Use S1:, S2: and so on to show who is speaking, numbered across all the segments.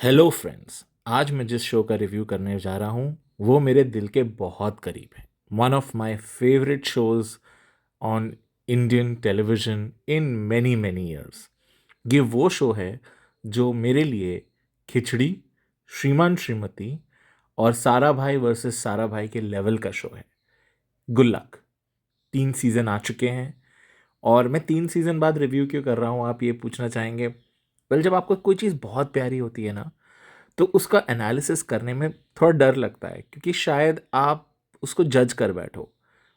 S1: Hello friends. आज मैं जिस शो का रिव्यू करने जा रहा हूँ वो मेरे दिल के बहुत करीब है। One of my favourite shows on Indian television in many many years. ये वो शो है जो मेरे लिए खिचड़ी, श्रीमान श्रीमती और सारा भाई वर्सेस सारा भाई के लेवल का शो है। गुल्लक 3 सीज़न आ चुके हैं और मैं 3 सीज़न बाद रिव्यू क्यों कर रहा हूँ, आप ये पूछना चाहेंगे। वेल, जब आपको कोई चीज़ बहुत प्यारी होती है ना, तो उसका एनालिसिस करने में थोड़ा डर लगता है क्योंकि शायद आप उसको जज कर बैठो।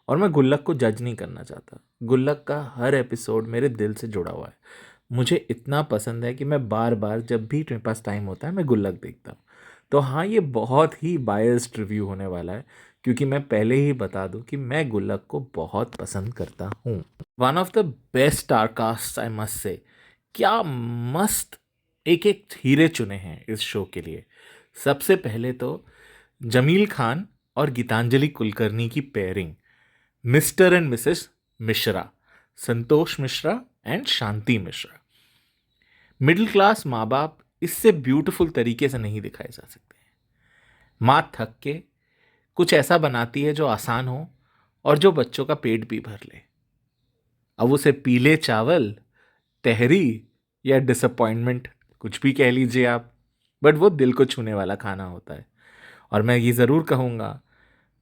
S1: और मैं गुल्लक को जज नहीं करना चाहता। गुल्लक का हर एपिसोड मेरे दिल से जुड़ा हुआ है। मुझे इतना पसंद है कि मैं बार बार जब भी मेरे पास टाइम होता है मैं गुल्लक देखता हूँ। तो हाँ, ये बहुत ही बायस्ड रिव्यू होने वाला है क्योंकि मैं पहले ही बता दूं कि मैं गुल्लक को बहुत पसंद करता हूँ। One of the best star cast I must say. क्या मस्त एक एक हीरे चुने हैं इस शो के लिए। सबसे पहले तो जमील खान और गीतांजलि कुलकर्णी की pairing, mister and Mrs Mishra, Santosh Mishra and Shanti Mishra. Middle class माँ बाप इससे ब्यूटीफुल तरीके से नहीं दिखाए जा सकते। माँ थक के कुछ ऐसा बनाती है जो आसान हो और जो बच्चों का पेट भी भर ले। अब उसे पीले चावल, तहरी या डिसअपॉइंटमेंट कुछ भी कह लीजिए आप, बट वो दिल को छूने वाला खाना होता है। और मैं ये ज़रूर कहूँगा,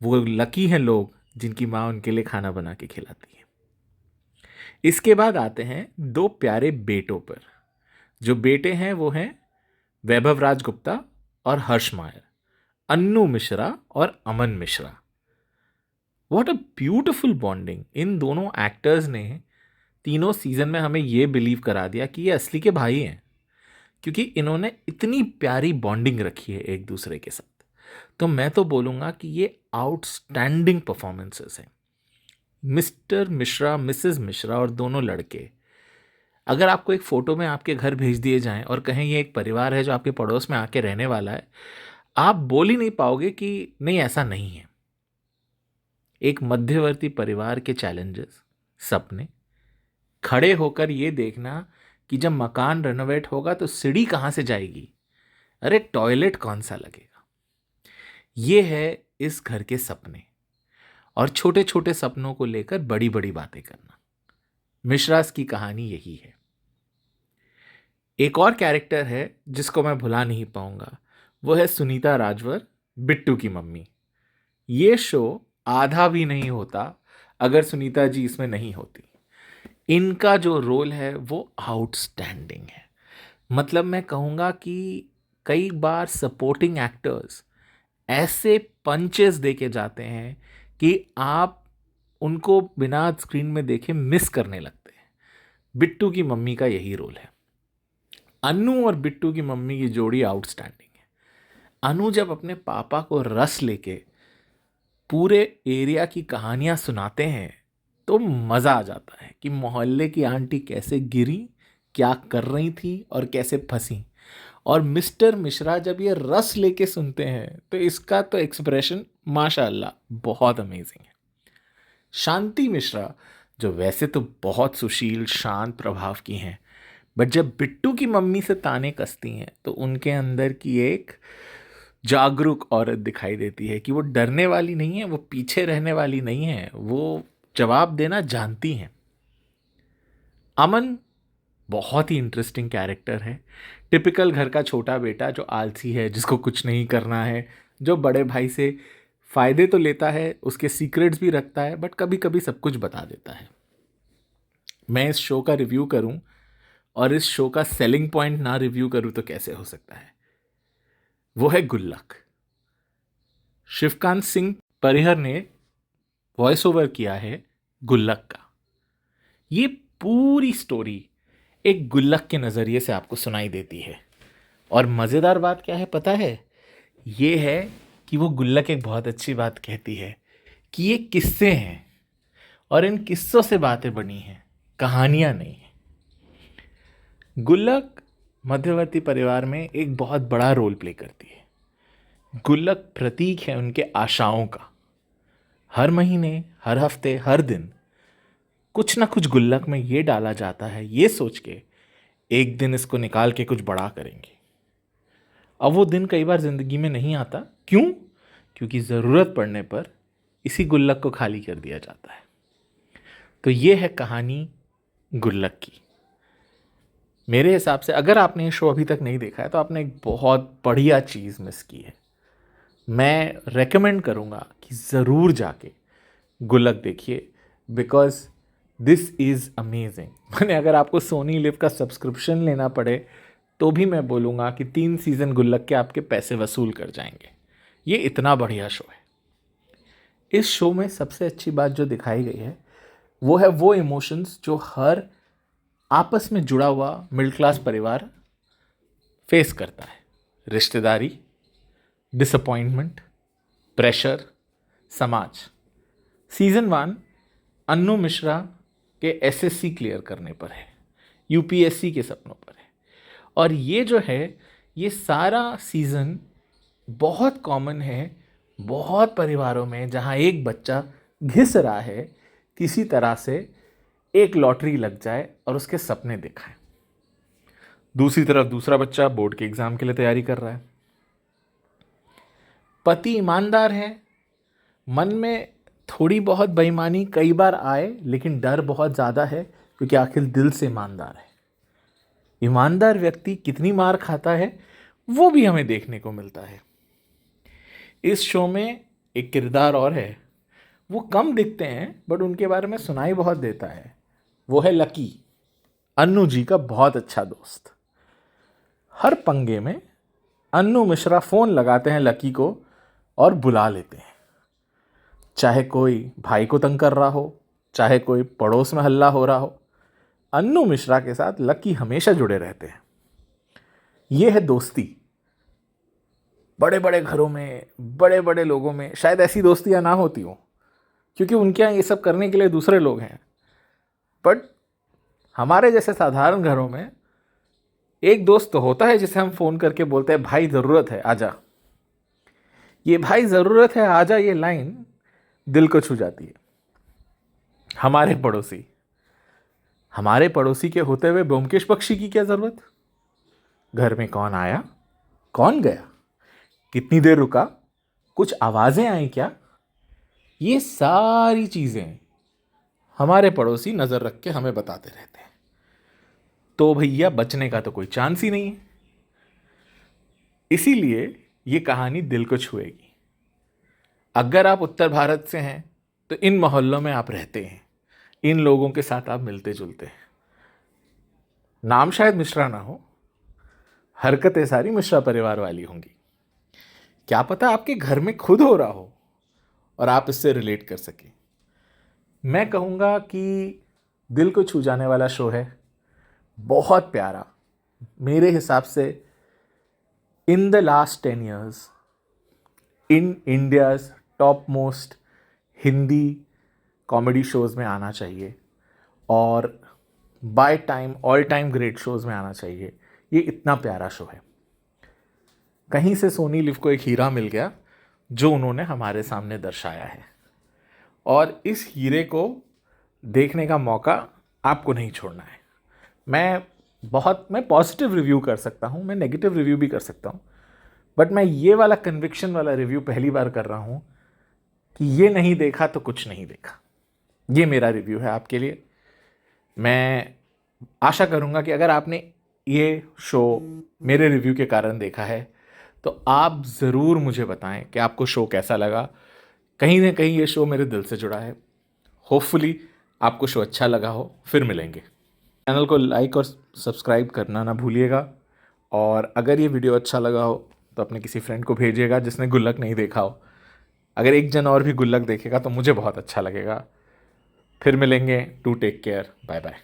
S1: वो लकी हैं लोग जिनकी माँ उनके लिए खाना बना के खिलाती है। इसके बाद आते हैं दो प्यारे बेटों पर। जो बेटे हैं वो हैं वैभव राज गुप्ता और हर्ष मायर, अन्नू मिश्रा और Aman Mishra. What a beautiful bonding in दोनों एक्टर्स ने तीनों सीजन में हमें ये बिलीव करा दिया कि ये असली के भाई हैं, क्योंकि इन्होंने इतनी प्यारी बॉन्डिंग रखी है एक दूसरे के साथ। तो मैं तो बोलूँगा कि ये आउटस्टैंडिंग परफॉर्मेंसेस हैं। मिस्टर मिश्रा, मिसेस मिश्रा और दोनों लड़के, अगर आपको एक फ़ोटो में आपके घर भेज दिए जाएं और कहें ये एक परिवार है जो आपके पड़ोस में आके रहने वाला है, आप बोल ही नहीं पाओगे कि नहीं, ऐसा नहीं है। एक मध्यवर्ती परिवार के चैलेंजेस, सपने, खड़े होकर ये देखना कि जब मकान रेनोवेट होगा तो सीढ़ी कहाँ से जाएगी, अरे टॉयलेट कौन सा लगेगा। ये है इस घर के सपने, और छोटे छोटे सपनों को लेकर बड़ी बड़ी बातें करना। मिश्रास की कहानी यही है। एक और कैरेक्टर है जिसको मैं भुला नहीं पाऊंगा, वो है सुनीता राजवर, बिट्टू की मम्मी। ये शो आधा भी नहीं होता अगर सुनीता जी इसमें नहीं होती। इनका जो रोल है वो आउटस्टैंडिंग है। मतलब मैं कहूँगा कि कई बार सपोर्टिंग एक्टर्स ऐसे पंचेस दे के जाते हैं कि आप उनको बिना स्क्रीन में देखे मिस करने लगते हैं। बिट्टू की मम्मी का यही रोल है। अनु और बिट्टू की मम्मी की जोड़ी आउटस्टैंडिंग है। अनु जब अपने पापा को रस लेके पूरे एरिया की कहानियां सुनाते हैं तो मज़ा आ जाता है कि मोहल्ले की आंटी कैसे गिरी, क्या कर रही थी और कैसे फंसी। और मिस्टर मिश्रा जब ये रस लेके सुनते हैं तो इसका तो एक्सप्रेशन माशाल्लाह बहुत अमेजिंग है। शांति मिश्रा, जो वैसे तो बहुत सुशील शांत प्रभाव की हैं, बट जब बिट्टू की मम्मी से ताने कसती हैं तो उनके अंदर की एक जागरूक औरत दिखाई देती है कि वो डरने वाली नहीं है, वो पीछे रहने वाली नहीं है, वो जवाब देना जानती हैं। अमन बहुत ही इंटरेस्टिंग कैरेक्टर है। टिपिकल घर का छोटा बेटा जो आलसी है, जिसको कुछ नहीं करना है, जो बड़े भाई से फ़ायदे तो लेता है, उसके सीक्रेट्स भी रखता है, बट कभी कभी सब कुछ बता देता है। मैं इस शो का रिव्यू करूं और इस शो का सेलिंग पॉइंट ना रिव्यू करूं तो कैसे हो सकता है। वो है गुल्लक। शिवकांत सिंह परिहर ने वॉइस ओवर किया है गुल्लक का। ये पूरी स्टोरी एक गुल्लक के नज़रिए से आपको सुनाई देती है। और मज़ेदार बात क्या है पता है? ये है कि वो गुल्लक एक बहुत अच्छी बात कहती है कि ये किस्से हैं और इन किस्सों से बातें बनी हैं, कहानियाँ नहीं हैं। गुल्लक मध्यवर्ती परिवार में एक बहुत बड़ा रोल प्ले करती है। गुल्लक प्रतीक है उनके आशाओं का। हर महीने, हर हफ्ते, हर दिन कुछ ना कुछ गुल्लक में ये डाला जाता है, ये सोच के एक दिन इसको निकाल के कुछ बड़ा करेंगे। अब वो दिन कई बार ज़िंदगी में नहीं आता। क्यों? क्योंकि ज़रूरत पड़ने पर इसी गुल्लक को खाली कर दिया जाता है। तो ये है कहानी गुल्लक की। मेरे हिसाब से अगर आपने ये शो अभी तक नहीं देखा है तो आपने एक बहुत बढ़िया चीज़ मिस की है। मैं रेकमेंड करूँगा कि ज़रूर जाके गुल्लक देखिए, बिकॉज दिस इज़ अमेजिंग। मैंने अगर आपको सोनी लिव का सब्सक्रिप्शन लेना पड़े तो भी मैं बोलूँगा कि 3 सीज़न गुल्लक के आपके पैसे वसूल कर जाएंगे। ये इतना बढ़िया शो है। इस शो में सबसे अच्छी बात जो दिखाई गई है वो है वो इमोशंस जो हर आपस में जुड़ा हुआ मिडिल क्लास परिवार फेस करता है। रिश्तेदारी, डिसअपॉइंटमेंट, प्रेशर, समाज। सीज़न 1 अन्नू मिश्रा के एसएससी क्लियर करने पर है, यूपीएससी के सपनों पर है। और ये जो है ये सारा सीज़न बहुत कॉमन है बहुत परिवारों में, जहाँ एक बच्चा घिस रहा है किसी तरह से एक लॉटरी लग जाए और उसके सपने दिखाएं। दूसरी तरफ दूसरा बच्चा बोर्ड के एग्ज़ाम के लिए तैयारी कर रहा है। पति ईमानदार है, मन में थोड़ी बहुत बेईमानी कई बार आए, लेकिन डर बहुत ज़्यादा है क्योंकि आखिर दिल से ईमानदार है। ईमानदार व्यक्ति कितनी मार खाता है वो भी हमें देखने को मिलता है। इस शो में एक किरदार और है, वो कम दिखते हैं बट उनके बारे में सुनाई बहुत देता है। वो है लकी, अन्नू जी का बहुत अच्छा दोस्त। हर पंगे में अन्नू मिश्रा फ़ोन लगाते हैं लकी को और बुला लेते हैं। चाहे कोई भाई को तंग कर रहा हो, चाहे कोई पड़ोस में हल्ला हो रहा हो, अन्नू मिश्रा के साथ लकी हमेशा जुड़े रहते हैं। ये है दोस्ती। बड़े बड़े घरों में, बड़े बड़े लोगों में शायद ऐसी दोस्तियां ना होती हों क्योंकि उनके यहाँ ये सब करने के लिए दूसरे लोग हैं। बट हमारे जैसे साधारण घरों में एक दोस्त तो होता है जिसे हम फ़ोन करके बोलते हैं भाई ज़रूरत है आजा। ये भाई ज़रूरत है आजा ये लाइन दिल को छू जाती है। हमारे पड़ोसी के होते हुए ब्योमकेश बख्शी की क्या ज़रूरत? घर में कौन आया, कौन गया, कितनी देर रुका, कुछ आवाज़ें आई क्या? ये सारी चीज़ें हमारे पड़ोसी नज़र रख के हमें बताते रहते हैं। तो भैया बचने का तो कोई चांस ही नहीं है। इसीलिए ये कहानी दिल को छुएगी। अगर आप उत्तर भारत से हैं तो इन मोहल्लों में आप रहते हैं, इन लोगों के साथ आप मिलते जुलते हैं। नाम शायद मिश्रा ना हो, हरकतें सारी मिश्रा परिवार वाली होंगी। क्या पता आपके घर में खुद हो रहा हो और आप इससे रिलेट कर सकें। मैं कहूँगा कि दिल को छू जाने वाला शो है, बहुत प्यारा। मेरे हिसाब से in the last 10 years in India's top most Hindi comedy shows में आना चाहिए और by time all time great shows में आना चाहिए। ये इतना प्यारा शो है। कहीं से सोनी लिव को एक हीरा मिल गया जो उन्होंने हमारे सामने दर्शाया है, और इस हीरे को देखने का मौका आपको नहीं छोड़ना है। मैं पॉजिटिव रिव्यू कर सकता हूँ, मैं नेगेटिव रिव्यू भी कर सकता हूँ, बट मैं ये वाला कन्विक्शन वाला रिव्यू पहली बार कर रहा हूँ कि ये नहीं देखा तो कुछ नहीं देखा। ये मेरा रिव्यू है आपके लिए। मैं आशा करूँगा कि अगर आपने ये शो मेरे रिव्यू के कारण देखा है तो आप ज़रूर मुझे बताएं कि आपको शो कैसा लगा। कहीं ना कहीं ये शो मेरे दिल से जुड़ा है। होपफुली आपको शो अच्छा लगा हो। फिर मिलेंगे। चैनल को लाइक और सब्सक्राइब करना ना भूलिएगा, और अगर ये वीडियो अच्छा लगा हो तो अपने किसी फ्रेंड को भेजिएगा जिसने गुल्लक नहीं देखा हो। अगर एक जन और भी गुल्लक देखेगा तो मुझे बहुत अच्छा लगेगा। फिर मिलेंगे। To take care, bye bye.